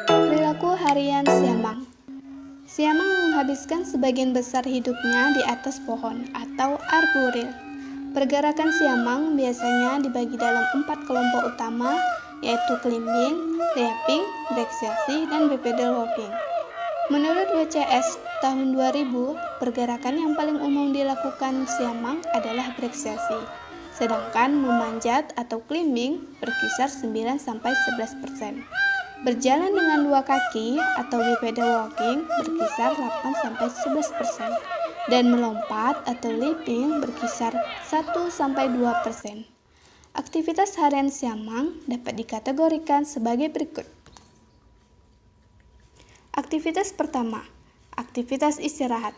Perilaku harian siamang. Siamang menghabiskan sebagian besar hidupnya di atas pohon atau arboril. Pergerakan siamang biasanya dibagi dalam 4 kelompok utama, yaitu climbing, leaping, breaksesi, dan bipedal walking. Menurut WCS tahun 2000, pergerakan yang paling umum dilakukan siamang adalah breaksesi, sedangkan memanjat atau climbing berkisar 9-11%. Berjalan dengan 2 kaki atau bipedal walking berkisar 8-11%, dan melompat atau leaping berkisar 1-2%. Aktivitas harian siamang dapat dikategorikan sebagai berikut. Aktivitas pertama, aktivitas istirahat.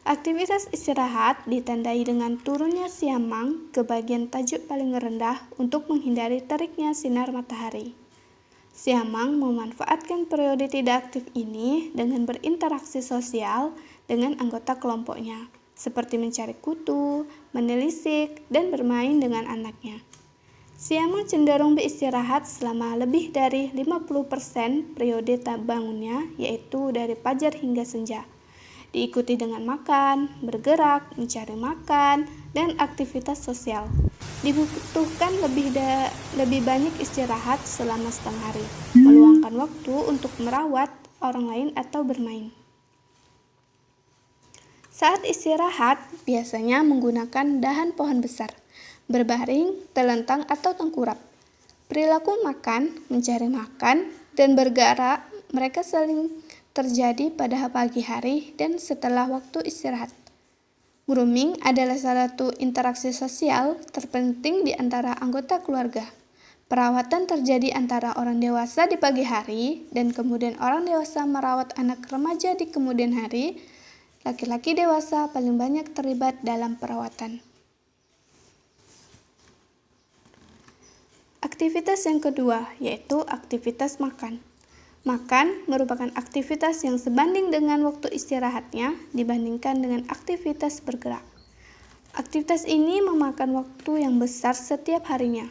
Aktivitas istirahat ditandai dengan turunnya siamang ke bagian tajuk paling rendah untuk menghindari teriknya sinar matahari. Siamang memanfaatkan periode tidak aktif ini dengan berinteraksi sosial dengan anggota kelompoknya, seperti mencari kutu, menelisik, dan bermain dengan anaknya. Siamang cenderung beristirahat selama lebih dari 50% periode bangunnya, yaitu dari fajar hingga senja. Diikuti dengan makan, bergerak, mencari makan, dan aktivitas sosial. Dibutuhkan lebih banyak istirahat selama setengah hari, meluangkan waktu untuk merawat orang lain atau bermain. Saat istirahat, biasanya menggunakan dahan pohon besar, berbaring, telentang, atau tengkurap. Perilaku makan, mencari makan, dan bergerak mereka saling terjadi pada pagi hari dan setelah waktu istirahat. Grooming adalah salah satu interaksi sosial terpenting di antara anggota keluarga. Perawatan terjadi antara orang dewasa di pagi hari dan kemudian orang dewasa merawat anak remaja di kemudian hari. Laki-laki dewasa paling banyak terlibat dalam perawatan. Aktivitas yang kedua yaitu aktivitas makan. Makan merupakan aktivitas yang sebanding dengan waktu istirahatnya dibandingkan dengan aktivitas bergerak. Aktivitas ini memakan waktu yang besar setiap harinya,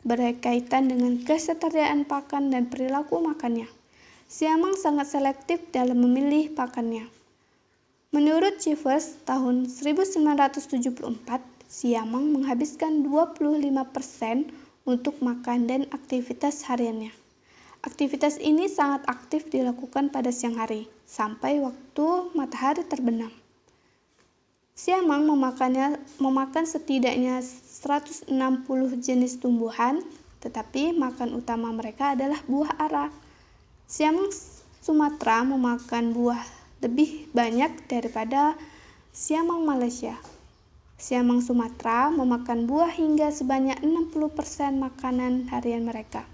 berkaitan dengan ketersediaan pakan dan perilaku makannya. Siamang sangat selektif dalam memilih pakannya. Menurut Chivers tahun 1974, siamang menghabiskan 25% untuk makan dan aktivitas hariannya. Aktivitas ini sangat aktif dilakukan pada siang hari, sampai waktu matahari terbenam. Siamang memakan setidaknya 160 jenis tumbuhan, tetapi makan utama mereka adalah buah ara. Siamang Sumatera memakan buah lebih banyak daripada siamang Malaysia. Siamang Sumatera memakan buah hingga sebanyak 60% makanan harian mereka.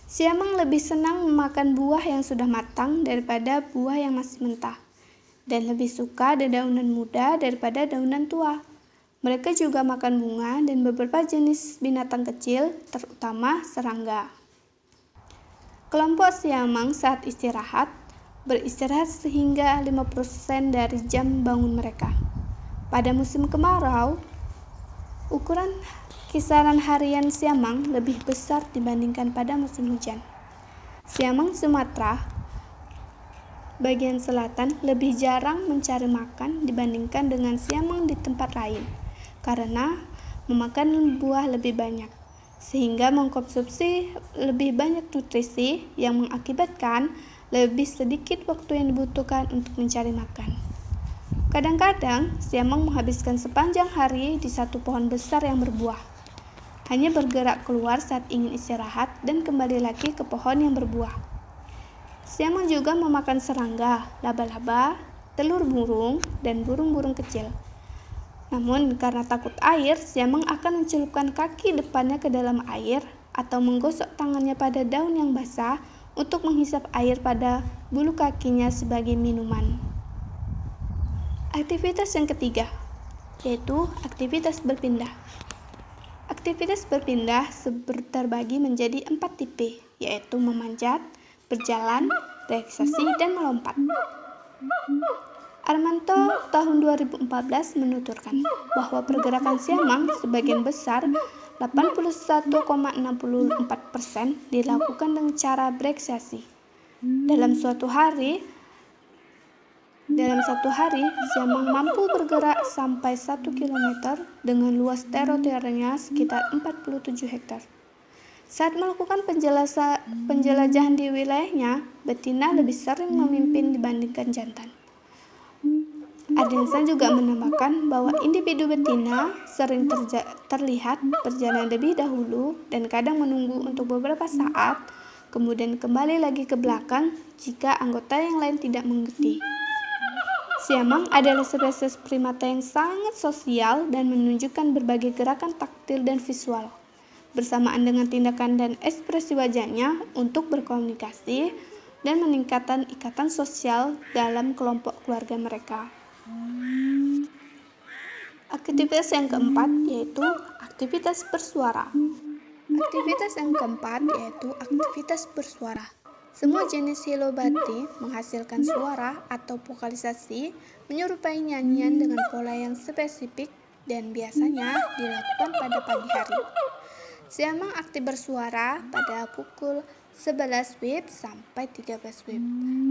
Siamang lebih senang memakan buah yang sudah matang daripada buah yang masih mentah, dan lebih suka dedaunan muda daripada daunan tua. Mereka juga makan bunga dan beberapa jenis binatang kecil, terutama serangga. Kelompok siamang saat istirahat beristirahat sehingga 5% dari jam bangun mereka. Pada musim kemarau, ukuran kisaran harian siamang lebih besar dibandingkan pada musim hujan. Siamang Sumatera bagian selatan lebih jarang mencari makan dibandingkan dengan siamang di tempat lain, karena memakan buah lebih banyak, sehingga mengkonsumsi lebih banyak nutrisi yang mengakibatkan lebih sedikit waktu yang dibutuhkan untuk mencari makan. Kadang-kadang, siamang menghabiskan sepanjang hari di satu pohon besar yang berbuah. Hanya bergerak keluar saat ingin istirahat dan kembali lagi ke pohon yang berbuah. Siamang juga memakan serangga, laba-laba, telur burung, dan burung-burung kecil. Namun, karena takut air, siamang akan mencelupkan kaki depannya ke dalam air atau menggosok tangannya pada daun yang basah untuk menghisap air pada bulu kakinya sebagai minuman. Aktivitas yang ketiga, yaitu aktivitas berpindah. Aktivitas berpindah terbagi menjadi 4 tipe, yaitu memanjat, berjalan, relaksasi, dan melompat. Armanto tahun 2014 menuturkan bahwa pergerakan siamang sebagian besar 81,64% dilakukan dengan cara bereaksi. Dalam satu hari, siamang mampu bergerak sampai 1 km dengan luas teritorialnya sekitar 47 hektar. Saat melakukan penjelajahan di wilayahnya, betina lebih sering memimpin dibandingkan jantan. Adinson juga menambahkan bahwa individu betina sering terlihat berjalan lebih dahulu dan kadang menunggu untuk beberapa saat, kemudian kembali lagi ke belakang jika anggota yang lain tidak mengikuti. Siamang adalah spesies primata yang sangat sosial dan menunjukkan berbagai gerakan taktil dan visual, bersamaan dengan tindakan dan ekspresi wajahnya untuk berkomunikasi dan meningkatkan ikatan sosial dalam kelompok keluarga mereka. Aktivitas yang keempat yaitu aktivitas bersuara. Semua jenis hilobati menghasilkan suara atau vokalisasi menyerupai nyanyian dengan pola yang spesifik dan biasanya dilakukan pada pagi hari. Siamang aktif bersuara pada pukul 11 WIB sampai 13 WIB.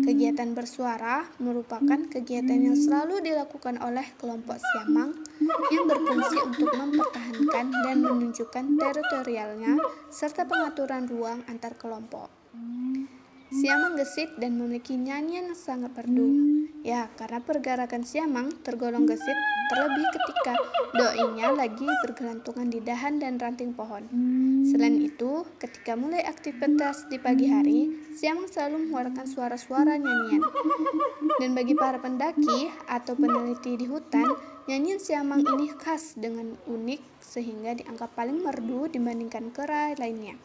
Kegiatan bersuara merupakan kegiatan yang selalu dilakukan oleh kelompok siamang yang berfungsi untuk mempertahankan dan menunjukkan teritorialnya serta pengaturan ruang antar kelompok. Siamang gesit dan memiliki nyanyian yang sangat merdu. Ya, karena pergerakan siamang tergolong gesit terlebih ketika doinya lagi bergelantungan di dahan dan ranting pohon. Selain itu, ketika mulai aktivitas di pagi hari, siamang selalu mengeluarkan suara-suara nyanyian. Dan bagi para pendaki atau peneliti di hutan, nyanyian siamang ini khas dengan unik sehingga dianggap paling merdu dibandingkan kera lainnya.